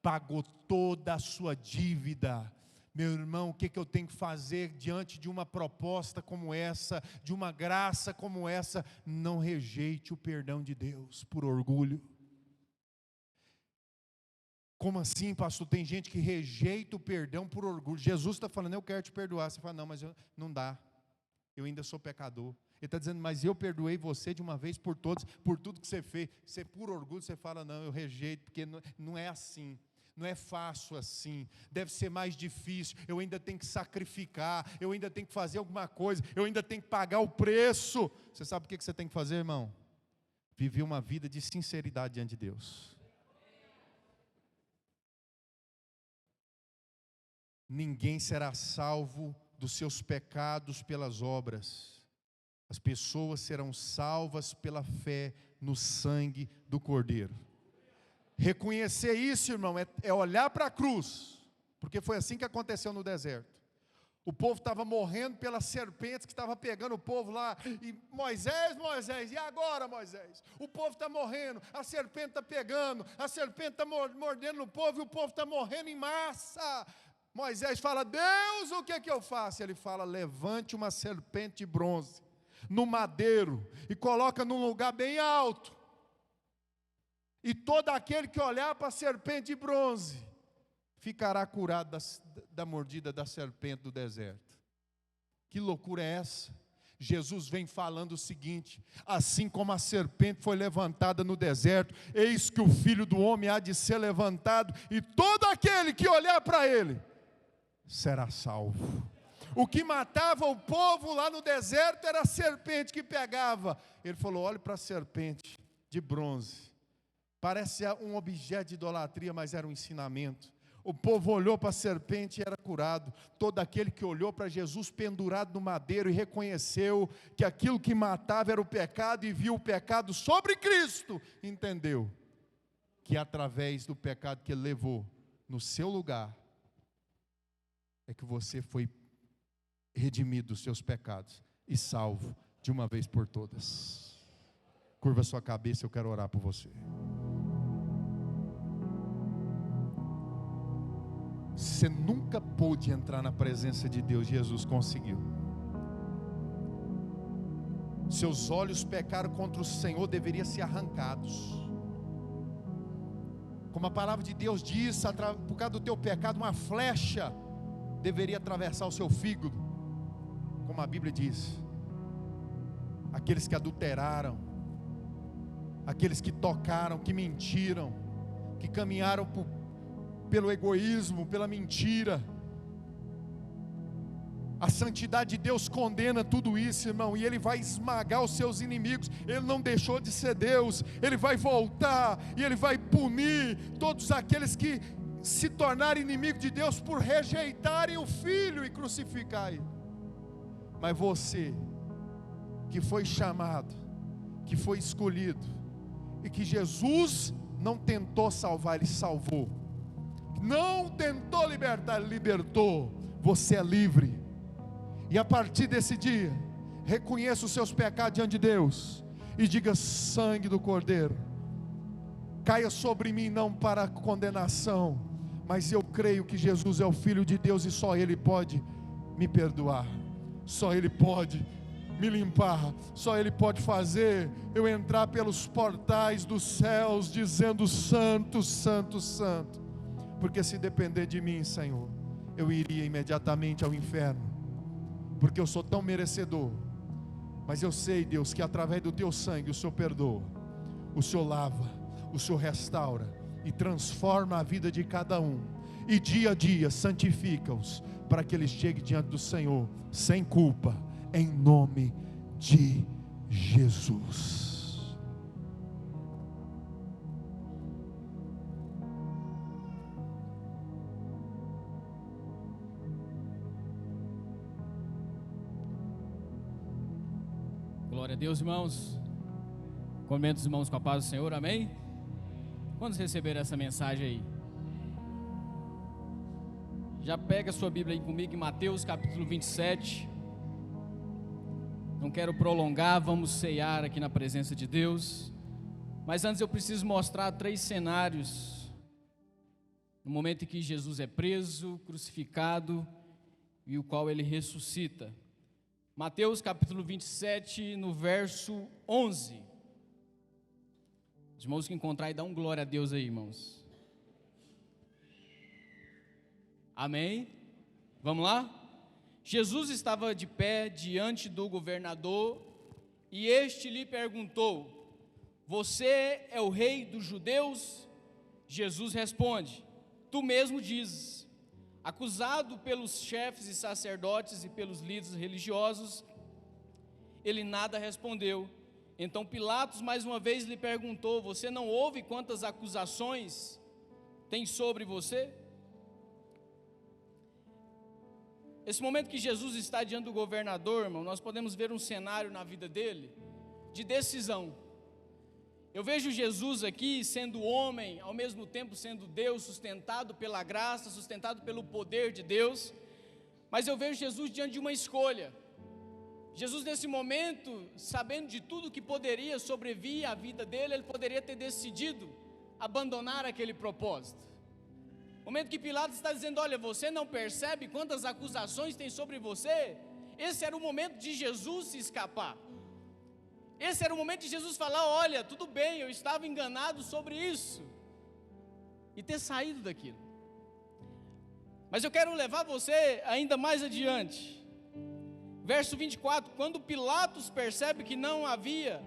pagou toda a sua dívida. Meu irmão, o que eu tenho que fazer diante de uma proposta como essa, de uma graça como essa? Não rejeite o perdão de Deus por orgulho. Como assim, pastor? Tem gente que rejeita o perdão por orgulho. Jesus está falando, eu quero te perdoar. Você fala, não, mas não dá. Eu ainda sou pecador. Ele está dizendo, mas eu perdoei você de uma vez por todas, por tudo que você fez. Você por orgulho, você fala, não, eu rejeito, porque não é assim. Não é fácil assim, deve ser mais difícil, eu ainda tenho que sacrificar, eu ainda tenho que fazer alguma coisa, eu ainda tenho que pagar o preço. Você sabe o que você tem que fazer, irmão? Viver uma vida de sinceridade diante de Deus. Ninguém será salvo dos seus pecados pelas obras. As pessoas serão salvas pela fé no sangue do Cordeiro. Reconhecer isso, irmão, é olhar para a cruz, porque foi assim que aconteceu no deserto. O povo estava morrendo pelas serpentes que estavam pegando o povo lá, e Moisés, e agora, Moisés? O povo está morrendo, a serpente está pegando, a serpente está mordendo o povo, e o povo está morrendo em massa. Moisés fala, Deus, o que é que eu faço? Ele fala, levante uma serpente de bronze, no madeiro, e coloca num lugar bem alto, e todo aquele que olhar para a serpente de bronze, ficará curado da mordida da serpente do deserto. Que loucura é essa? Jesus vem falando o seguinte, assim como a serpente foi levantada no deserto, eis que o Filho do Homem há de ser levantado, e todo aquele que olhar para ele, será salvo. O que matava o povo lá no deserto era a serpente que pegava. Ele falou, olhe para a serpente de bronze, parece um objeto de idolatria, mas era um ensinamento. O povo olhou para a serpente e era curado. Todo aquele que olhou para Jesus pendurado no madeiro e reconheceu que aquilo que matava era o pecado e viu o pecado sobre Cristo, entendeu que através do pecado que ele levou no seu lugar, é que você foi redimido dos seus pecados e salvo de uma vez por todas. Curva sua cabeça, eu quero orar por você. Você nunca pôde entrar na presença de Deus, Jesus conseguiu. Seus olhos pecaram contra o Senhor, deveriam ser arrancados. Como a palavra de Deus diz, por causa do teu pecado, uma flecha deveria atravessar o seu fígado. Como a Bíblia diz, aqueles que adulteraram, aqueles que tocaram, que mentiram, que caminharam pelo egoísmo, pela mentira. A santidade de Deus condena tudo isso, irmão, e Ele vai esmagar os seus inimigos. Ele não deixou de ser Deus, Ele vai voltar, e Ele vai punir todos aqueles que se tornarem inimigos de Deus por rejeitarem o Filho e crucificar Ele. Mas você, que foi chamado, que foi escolhido, e que Jesus não tentou salvar, Ele salvou. Não tentou libertar, Ele libertou. Você é livre. E a partir desse dia, reconheça os seus pecados diante de Deus, e diga, sangue do Cordeiro, caia sobre mim não para condenação, mas eu creio que Jesus é o Filho de Deus, e só Ele pode me perdoar, só Ele pode me limpar, só Ele pode fazer eu entrar pelos portais dos céus, dizendo santo, santo, santo. Porque se depender de mim, Senhor, eu iria imediatamente ao inferno, porque eu sou tão merecedor. Mas eu sei, Deus, que através do teu sangue o Senhor perdoa, o Senhor lava, o Senhor restaura e transforma a vida de cada um, e dia a dia santifica-os, para que eles cheguem diante do Senhor sem culpa, em nome de Jesus. Glória a Deus, irmãos. Cumprimento os irmãos com a paz do Senhor, amém? Quantos receberam essa mensagem aí? Já pega a sua Bíblia aí comigo em Mateus capítulo 27. Não quero prolongar, vamos ceiar aqui na presença de Deus. Mas antes eu preciso mostrar 3 cenários. No momento em que Jesus é preso, crucificado e o qual ele ressuscita. Mateus capítulo 27, no verso 11. Os irmãos que encontrar e dá um glória a Deus aí, irmãos. Amém? Vamos lá? Jesus estava de pé diante do governador e este lhe perguntou: você é o rei dos judeus? Jesus responde: tu mesmo dizes. Acusado pelos chefes e sacerdotes e pelos líderes religiosos, ele nada respondeu. Então Pilatos mais uma vez lhe perguntou: você não ouve quantas acusações tem sobre você? Esse momento que Jesus está diante do governador, irmão, nós podemos ver um cenário na vida dele de decisão. Eu vejo Jesus aqui sendo homem, ao mesmo tempo sendo Deus, sustentado pela graça, sustentado pelo poder de Deus, mas eu vejo Jesus diante de uma escolha. Jesus nesse momento, sabendo de tudo que poderia sobrevir à vida dele, ele poderia ter decidido abandonar aquele propósito. O momento que Pilatos está dizendo: olha, você não percebe quantas acusações tem sobre você? Esse era o momento de Jesus se escapar. Esse era o momento de Jesus falar: olha, tudo bem, eu estava enganado sobre isso, e ter saído daquilo. Mas eu quero levar você ainda mais adiante. Verso 24: quando Pilatos percebe que não havia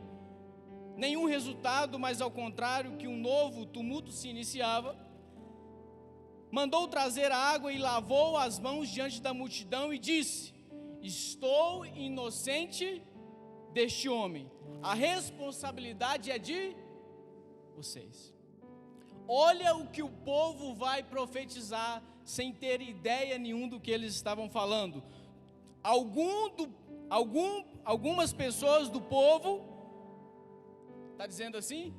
nenhum resultado, mas ao contrário, que um novo tumulto se iniciava, mandou trazer a água e lavou as mãos diante da multidão e disse: estou inocente deste homem, a responsabilidade é de vocês. Olha o que o povo vai profetizar sem ter ideia nenhuma do que eles estavam falando. Algumas pessoas do povo, está dizendo assim,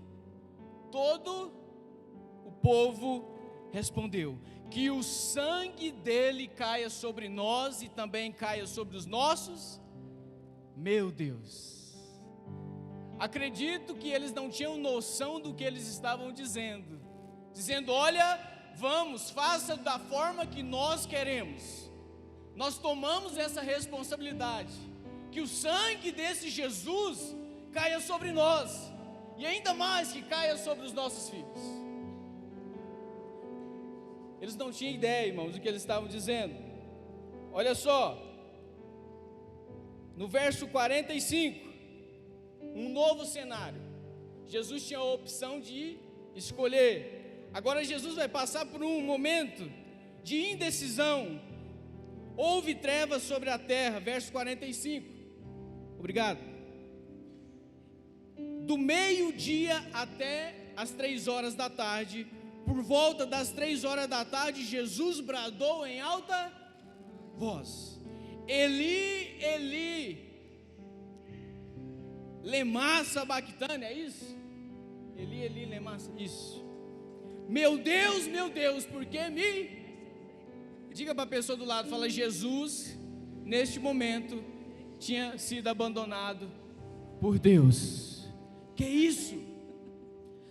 todo o povo respondeu: que o sangue dele caia sobre nós e também caia sobre os nossos. Meu Deus, acredito que eles não tinham noção do que eles estavam dizendo, olha, vamos, faça da forma que nós queremos, nós tomamos essa responsabilidade, que o sangue desse Jesus caia sobre nós, e ainda mais que caia sobre os nossos filhos. Eles não tinham ideia, irmãos, do que eles estavam dizendo. Olha só, no verso 45, um novo cenário. Jesus tinha a opção de escolher. Agora Jesus vai passar por um momento de indecisão. Houve trevas sobre a terra, verso 45. Obrigado. Do meio-dia até as 3 horas da tarde, por volta das 3 horas da tarde, Jesus bradou em alta voz: Eli, Eli, lema sabactane, é isso? Eli, Eli, lema, isso. Meu Deus, por que me... Diga para a pessoa do lado, fala: Jesus, neste momento, tinha sido abandonado por Deus. Que isso?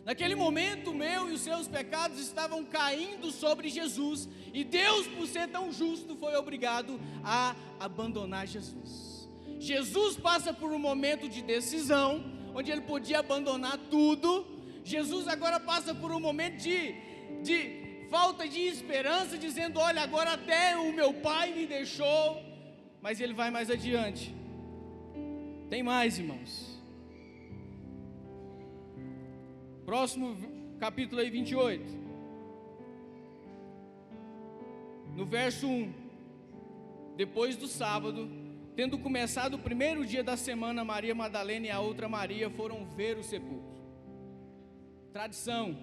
Naquele momento, o meu e os seus pecados estavam caindo sobre Jesus, e Deus, por ser tão justo, foi obrigado a abandonar Jesus. Jesus passa por um momento de decisão, onde ele podia abandonar tudo. Jesus agora passa por um momento de falta de esperança, dizendo: olha, agora até o meu pai me deixou. Mas ele vai mais adiante. Tem mais, irmãos. Próximo capítulo aí, 28. No verso 1. Depois do sábado, tendo começado o primeiro dia da semana, Maria Madalena e a outra Maria foram ver o sepulcro. Tradição.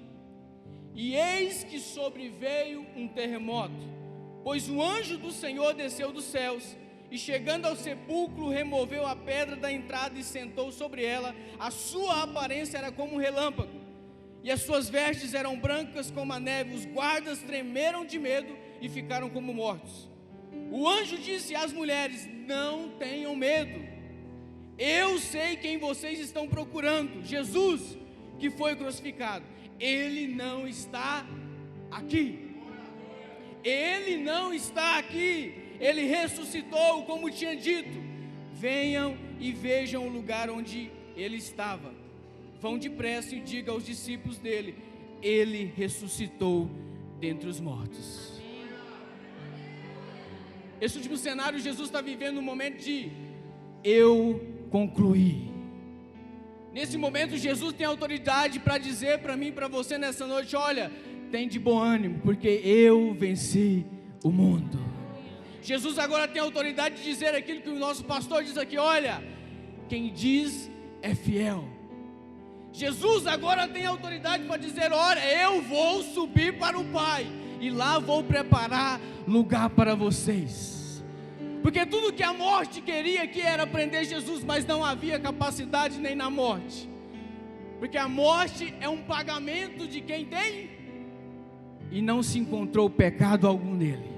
E eis que sobreveio um terremoto, pois o anjo do Senhor desceu dos céus, e chegando ao sepulcro, removeu a pedra da entrada e sentou sobre ela. A sua aparência era como um relâmpago, e as suas vestes eram brancas como a neve. Os guardas tremeram de medo e ficaram como mortos. O anjo disse às mulheres: não tenham medo, eu sei quem vocês estão procurando, Jesus, que foi crucificado. Ele não está aqui. Ele não está aqui. Ele ressuscitou, como tinha dito. Venham e vejam o lugar onde ele estava. Vão depressa e digam aos discípulos dele: ele ressuscitou dentre os mortos. Esse último cenário, Jesus está vivendo um momento de eu concluí. Nesse momento, Jesus tem autoridade para dizer para mim e para você nessa noite: olha, tem de bom ânimo, porque eu venci o mundo. Jesus agora tem autoridade de dizer aquilo que o nosso pastor diz aqui: olha, quem diz é fiel. Jesus agora tem autoridade para dizer: olha, eu vou subir para o Pai, e lá vou preparar lugar para vocês. Porque tudo que a morte queria aqui era prender Jesus, mas não havia capacidade nem na morte. Porque a morte é um pagamento de quem tem, e não se encontrou pecado algum nele.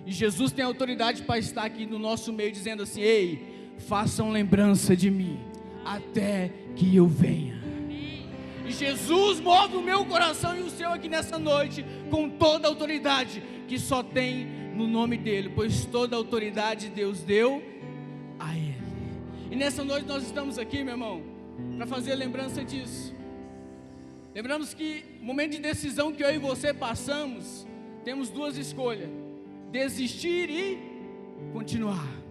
E Jesus tem autoridade para estar aqui no nosso meio, dizendo assim: ei, façam lembrança de mim, até que eu venha. E Jesus move o meu coração e o seu aqui nessa noite, com toda a autoridade que só tem no nome dele, pois toda a autoridade Deus deu a ele. E nessa noite nós estamos aqui, meu irmão, para fazer lembrança disso. Lembramos que no momento de decisão que eu e você passamos, temos duas escolhas: desistir e continuar.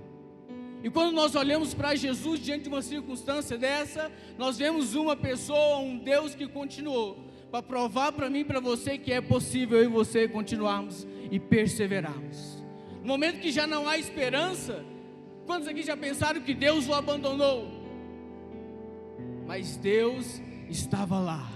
E quando nós olhamos para Jesus diante de uma circunstância dessa, nós vemos uma pessoa, um Deus que continuou, para provar para mim e para você que é possível eu e você continuarmos e perseverarmos. No momento que já não há esperança, quantos aqui já pensaram que Deus o abandonou? Mas Deus estava lá,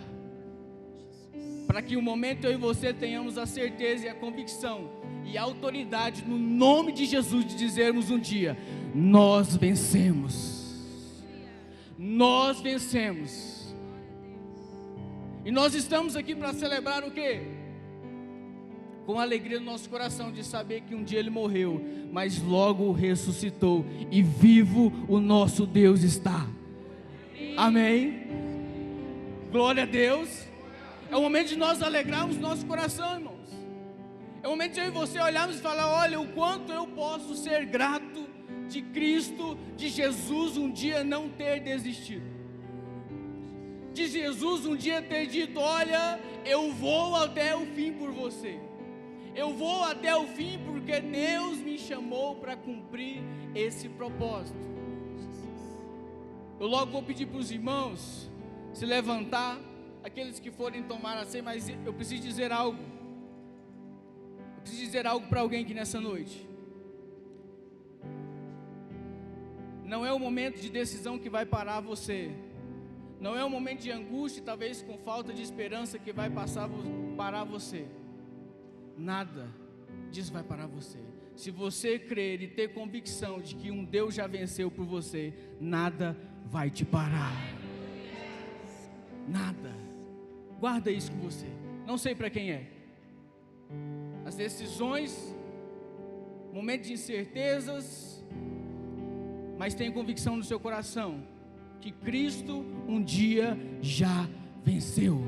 para que o momento eu e você tenhamos a certeza e a convicção e a autoridade no nome de Jesus de dizermos um dia: nós vencemos. Nós vencemos. E nós estamos aqui para celebrar o quê? Com alegria no nosso coração de saber que um dia Ele morreu, mas logo ressuscitou, e vivo o nosso Deus está. Amém? Glória a Deus. É o momento de nós alegrarmos nosso coração, irmãos. É o momento de eu e você olharmos e falar: olha, o quanto eu posso ser grato de Cristo, de Jesus um dia não ter desistido, de Jesus um dia ter dito: olha, eu vou até o fim por você, eu vou até o fim porque Deus me chamou para cumprir esse propósito. Eu logo vou pedir para os irmãos se levantar, aqueles que forem tomar a ceia, mas eu preciso dizer algo. Eu preciso dizer algo para alguém aqui nessa noite. Não é o momento de decisão que vai parar você. Não é o momento de angústia, talvez com falta de esperança, que vai parar você. Nada disso vai parar você. Se você crer e ter convicção de que um Deus já venceu por você, nada vai te parar. Nada. Guarda isso com você. Não sei para quem é. As decisões, momento de incertezas, mas tenha convicção no seu coração que Cristo um dia já venceu.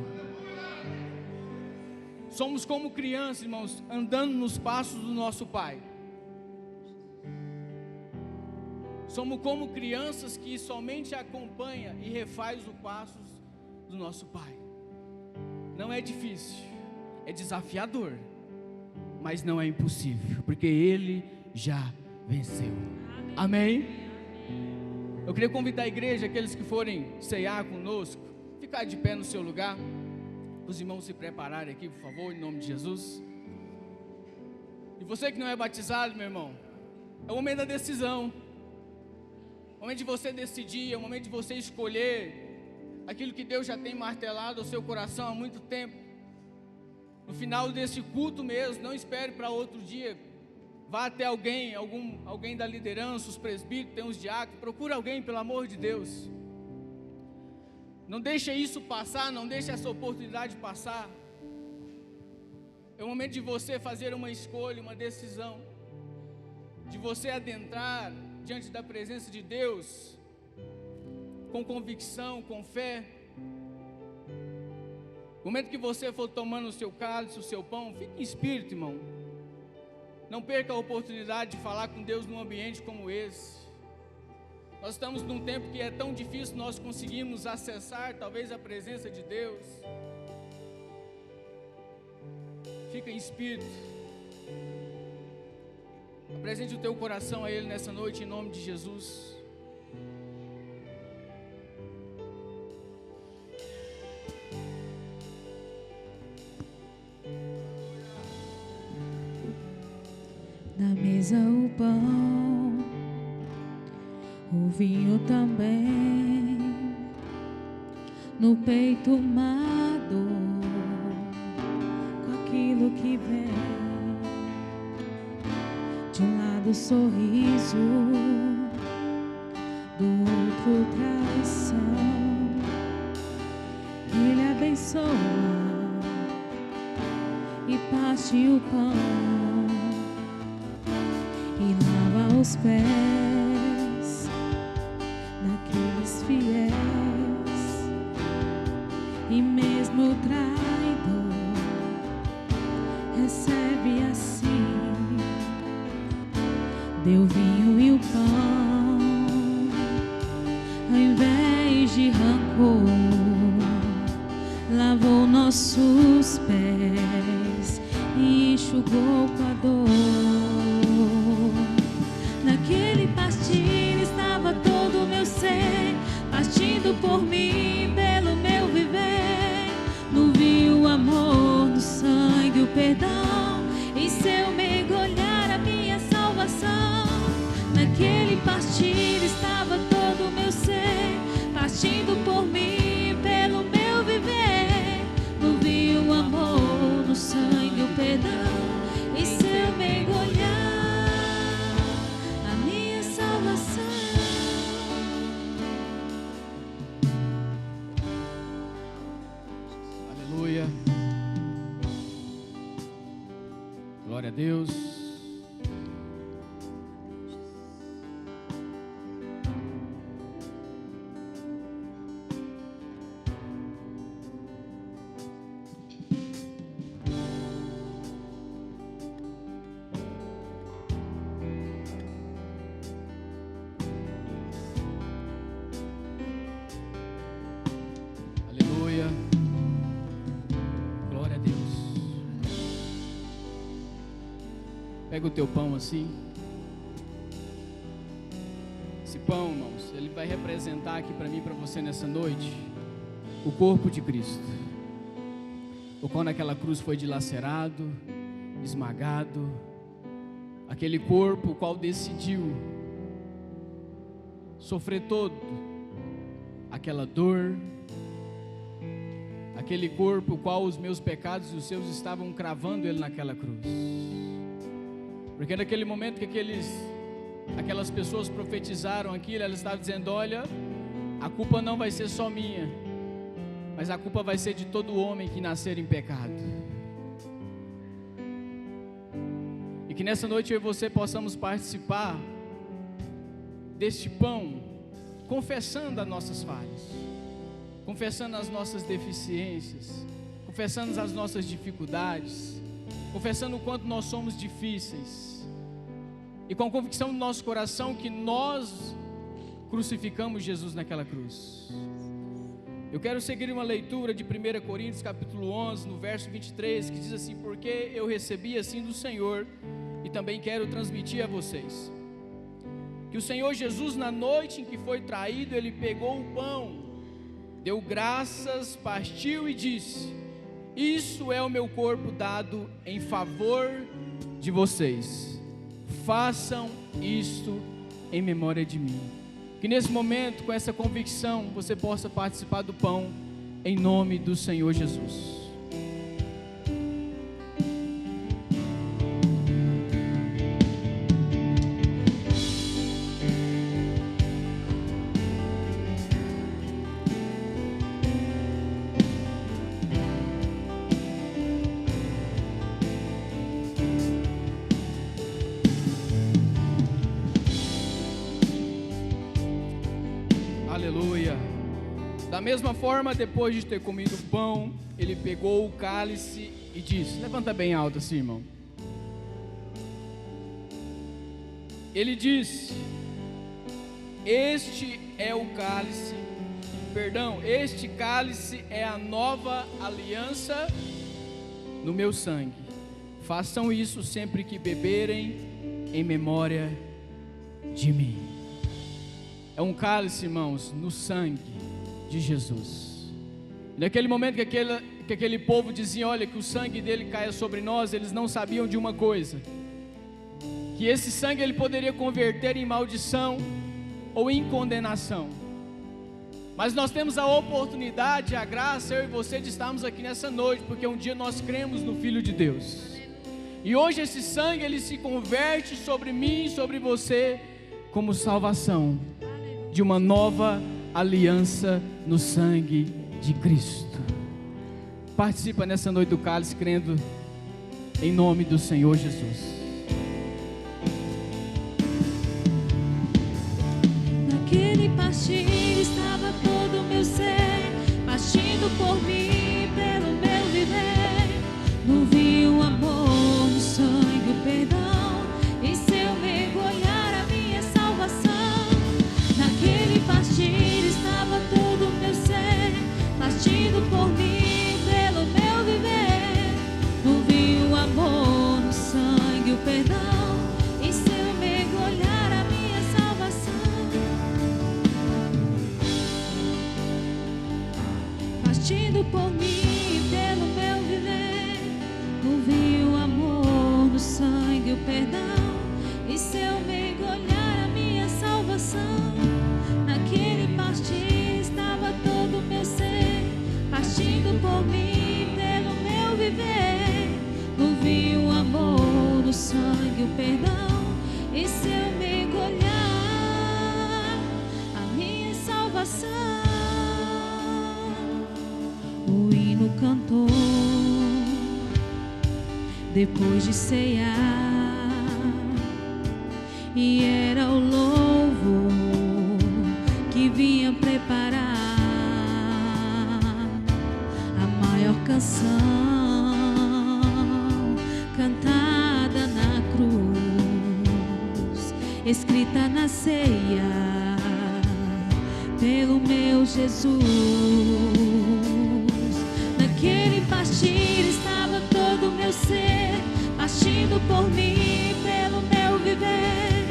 Somos como crianças, irmãos, andando nos passos do nosso Pai. Somos como crianças que somente acompanha e refaz os passos do nosso Pai. Não é difícil, é desafiador, mas não é impossível, porque Ele já venceu. Amém? Eu queria convidar a igreja, aqueles que forem ceiar conosco, ficar de pé no seu lugar. Os irmãos se prepararem aqui, por favor, em nome de Jesus. E você que não é batizado, meu irmão, é o momento da decisão. É o momento de você decidir, é o momento de você escolher aquilo que Deus já tem martelado ao seu coração há muito tempo. No final desse culto mesmo, não espere para outro dia. Vá até alguém da liderança, os presbíteros, tem os diáconos, procura alguém, pelo amor de Deus. Não deixe isso passar, não deixe essa oportunidade passar. É o momento de você fazer uma escolha, uma decisão, de você adentrar diante da presença de Deus, com convicção, com fé. No momento que você for tomando o seu cálice, o seu pão, fique em espírito, irmão. Não perca a oportunidade de falar com Deus num ambiente como esse. Nós estamos num tempo que é tão difícil nós conseguirmos acessar talvez a presença de Deus. Fica em espírito. Apresente o teu coração a Ele nessa noite, em nome de Jesus. Na mesa o pão, o vinho também, no peito uma dor, com aquilo que vem, de um lado sorriso, do outro traição. Ele abençoa e parte o pão e lava os pés daqueles fiéis, e mesmo o traidor recebe assim, deu vinho e o pão, ao invés de rancor, lavou nossos pés e enxugou com a dor. Naquele partir estava todo o meu ser, partindo por mim, pelo meu viver. No vinho o amor, no sangue o perdão, em seu mergulhar a minha salvação. Naquele partir estava todo o meu ser, partindo por mim, pelo meu viver. No vinho o amor, no sangue o perdão, em seu mergulhar Glória a Deus. Aleluia. Glória a Deus. Pega o teu pão assim. Esse pão, irmãos, ele vai representar aqui para mim e para você nessa noite o corpo de Cristo, o qual naquela cruz foi dilacerado, esmagado. Aquele corpo o qual decidiu sofrer todo aquela dor, aquele corpo o qual os meus pecados e os seus estavam cravando ele naquela cruz. Porque naquele momento que aquelas pessoas profetizaram aquilo, elas estavam dizendo: olha, a culpa não vai ser só minha, mas a culpa vai ser de todo homem que nascer em pecado. E que nessa noite eu e você possamos participar deste pão, confessando as nossas falhas, confessando as nossas deficiências, confessando as nossas dificuldades, confessando o quanto nós somos difíceis, e com a convicção no nosso coração que nós crucificamos Jesus naquela cruz. Eu quero seguir uma leitura de 1 Coríntios capítulo 11, no verso 23, que diz assim: porque eu recebi assim do Senhor, e também quero transmitir a vocês, que o Senhor Jesus, na noite em que foi traído, ele pegou o pão, deu graças, partiu e disse: isso é o meu corpo dado em favor de vocês, façam isto em memória de mim. Que nesse momento, com essa convicção, você possa participar do pão, em nome do Senhor Jesus. Aleluia. Da mesma forma, depois de ter comido o pão, ele pegou o cálice e disse: levanta bem alto assim, irmão. Ele disse: este cálice é a nova aliança no meu sangue. Façam isso sempre que beberem em memória de mim. É um cálice, irmãos, no sangue de Jesus. E naquele momento que aquele povo dizia, olha, que o sangue dele caia sobre nós, eles não sabiam de uma coisa, que esse sangue ele poderia converter em maldição ou em condenação. Mas nós temos a oportunidade, a graça, eu e você, de estarmos aqui nessa noite, porque um dia nós cremos no Filho de Deus. E hoje esse sangue, ele se converte sobre mim e sobre você, como salvação de uma nova aliança no sangue de Cristo. Participa nessa noite do cálice, crendo em nome do Senhor Jesus. Naquele partir estava todo o meu ser, partindo por mim, pelo meu viver. No vinho o amor, no sangue o perdão, em seu mergulhar a minha salvação. Naquele partir estava todo o meu ser, partindo por mim, pelo meu viver. No vinho o amor, no sangue o perdão, em seu mergulhar a minha salvação. Partindo por mim, pelo meu viver. No vinho o amor, no sangue o perdão, e seu mergulhar a minha salvação. Naquele partir estava todo o meu ser, partindo por mim, pelo meu viver. No vinho o amor, no sangue o perdão, e seu mergulhar a minha salvação. O hino cantou depois de ceiar, e era o louvor que vinha preparar a maior canção cantada na cruz, escrita na ceia pelo meu Jesus. Naquele partir estava todo o meu ser, partindo por mim, pelo meu viver.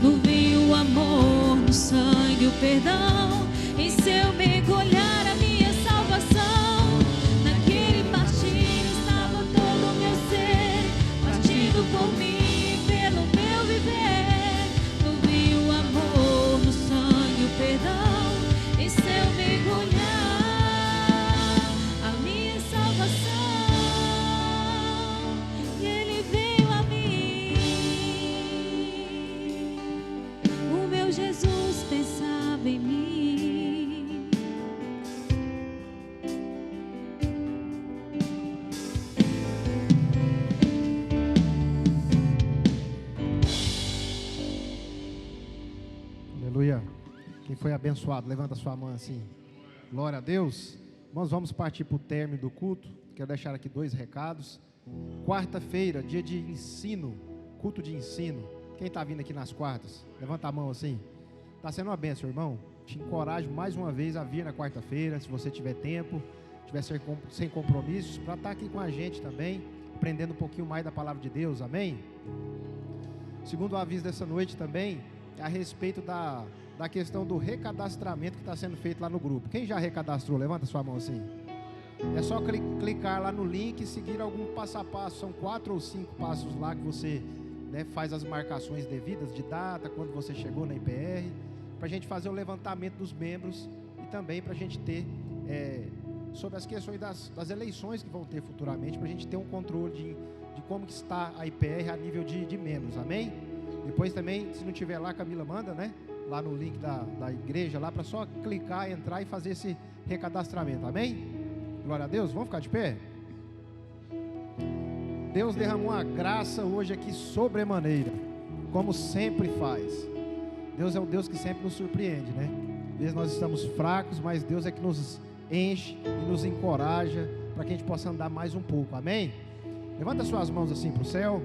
No vinho o amor, no sangue o perdão, em seu mergulhar a minha salvação. Naquele partir estava todo o meu ser, partindo por mim, pelo meu viver. No vinho o amor, no sangue o perdão, em seu mergulhar a minha salvação. E ele veio a mim. O meu Jesus pensava em mim. Aleluia. Quem foi abençoado, levanta sua mão assim. Glória a Deus. Nós vamos partir para o término do culto. Quero deixar aqui 2 recados. Quarta-feira, dia de ensino, culto de ensino. Quem está vindo aqui nas quartas? Levanta a mão assim. Está sendo uma bênção, irmão. Te encorajo mais uma vez a vir na quarta-feira, se você tiver tempo, tiver sem compromissos, para estar aqui com a gente também, aprendendo um pouquinho mais da palavra de Deus, amém? Segundo o aviso dessa noite também, é a respeito da questão do recadastramento que está sendo feito lá no grupo. Quem já recadastrou? Levanta sua mão assim. É só clicar lá no link e seguir algum passo a passo. São 4 ou 5 passos lá que você, né, faz as marcações devidas de data, quando você chegou na IPR, para a gente fazer o levantamento dos membros e também para a gente ter sobre as questões das eleições que vão ter futuramente, para a gente ter um controle de como que está a IPR a nível de membros, amém? Depois também, se não tiver lá, Camila manda, né? Lá no link da igreja, lá para só clicar, entrar e fazer esse recadastramento, amém? Glória a Deus, vamos ficar de pé? Deus derramou uma graça hoje aqui sobremaneira, como sempre faz. Deus é um Deus que sempre nos surpreende, né? Às vezes nós estamos fracos, mas Deus é que nos enche e nos encoraja para que a gente possa andar mais um pouco, amém? Levanta suas mãos assim para o céu.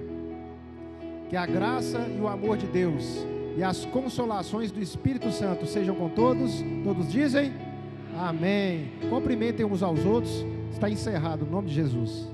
Que a graça e o amor de Deus e as consolações do Espírito Santo sejam com todos. Todos dizem amém. Cumprimentem uns aos outros. Está encerrado, no nome de Jesus.